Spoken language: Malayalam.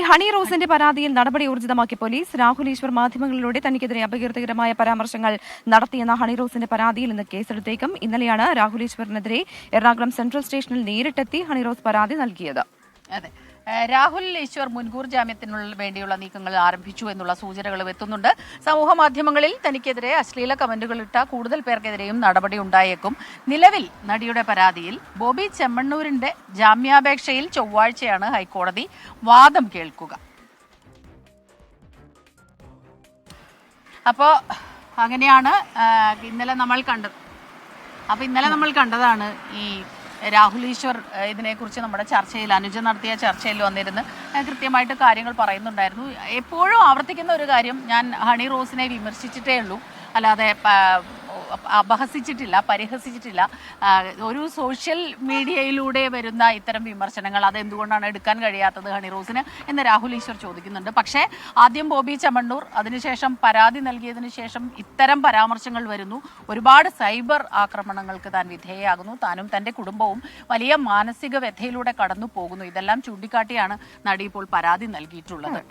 ഹണി റോസിന്റെ പരാതിയിൽ നടപടി ഊർജിതമാക്കി പോലീസ്. രാഹുൽ ഈശ്വർ മാധ്യമങ്ങളിലൂടെ തനിക്കെതിരെ അപകീർത്തികരമായ പരാമർശങ്ങൾ നടത്തിയെന്ന ഹണി റോസിന്റെ പരാതിയിൽ ഇന്ന് കേസെടുത്തേക്കും. ഇന്നലെയാണ് രാഹുൽ ഈശ്വറിനെതിരെ എറണാകുളം സെൻട്രൽ സ്റ്റേഷനിൽ നേരിട്ടെത്തി ഹണി റോസ് പരാതി നൽകിയത്. അതെ, രാഹുൽ ഈശ്വർ മുൻകൂർ ജാമ്യത്തിനുള്ള വേണ്ടിയുള്ള നീക്കങ്ങൾ ആരംഭിച്ചു എന്നുള്ള സൂചനകളും എത്തുന്നുണ്ട്. സമൂഹ മാധ്യമങ്ങളിൽ തനിക്കെതിരെ അശ്ലീല കമന്റുകൾ ഇട്ട കൂടുതൽ പേർക്കെതിരെയും നടപടി ഉണ്ടായേക്കും. നിലവിൽ നടിയുടെ പരാതിയിൽ ബോബി ചെമ്മണ്ണൂരിന്റെ ജാമ്യാപേക്ഷയിൽ ചൊവ്വാഴ്ചയാണ് ഹൈക്കോടതി വാദം കേൾക്കുക. അപ്പോൾ അങ്ങനെയാണ് ഇന്നലെ നമ്മൾ കണ്ടതാണ് ഈ രാഹുൽ ഈശ്വർ ഇതിനെക്കുറിച്ച് നമ്മുടെ ചർച്ചയിൽ അനുജ നടത്തിയ ചർച്ചയിൽ വന്നിരുന്ന് കൃത്യമായിട്ട് കാര്യങ്ങൾ പറയുന്നുണ്ടായിരുന്നു. എപ്പോഴും ആവർത്തിക്കുന്ന ഒരു കാര്യം, ഞാൻ ഹണി റോസിനെ വിമർശിച്ചിട്ടേ ഉള്ളൂ, അല്ലാതെ അപഹസിച്ചിട്ടില്ല, പരിഹസിച്ചിട്ടില്ല. ഒരു സോഷ്യൽ മീഡിയയിലൂടെ വരുന്ന ഇത്തരം വിമർശനങ്ങൾ അതെന്തുകൊണ്ടാണ് എടുക്കാൻ കഴിയാത്തത് ഹണി റോസിന് എന്ന് രാഹുൽ ഈശ്വർ ചോദിക്കുന്നുണ്ട്. പക്ഷേ ആദ്യം ബോബി ചെമ്മണ്ണൂർ, അതിനുശേഷം പരാതി നൽകിയതിനു ശേഷം ഇത്തരം പരാമർശങ്ങൾ വരുന്നു. ഒരുപാട് സൈബർ ആക്രമണങ്ങൾക്ക് താൻ വിധേയയാകുന്നു, താനും തൻ്റെ കുടുംബവും വലിയ മാനസിക വ്യഥയിലൂടെ കടന്നു പോകുന്നു. ഇതെല്ലാം ചൂണ്ടിക്കാട്ടിയാണ് നടി ഇപ്പോൾ പരാതി നൽകിയിട്ടുള്ളത്.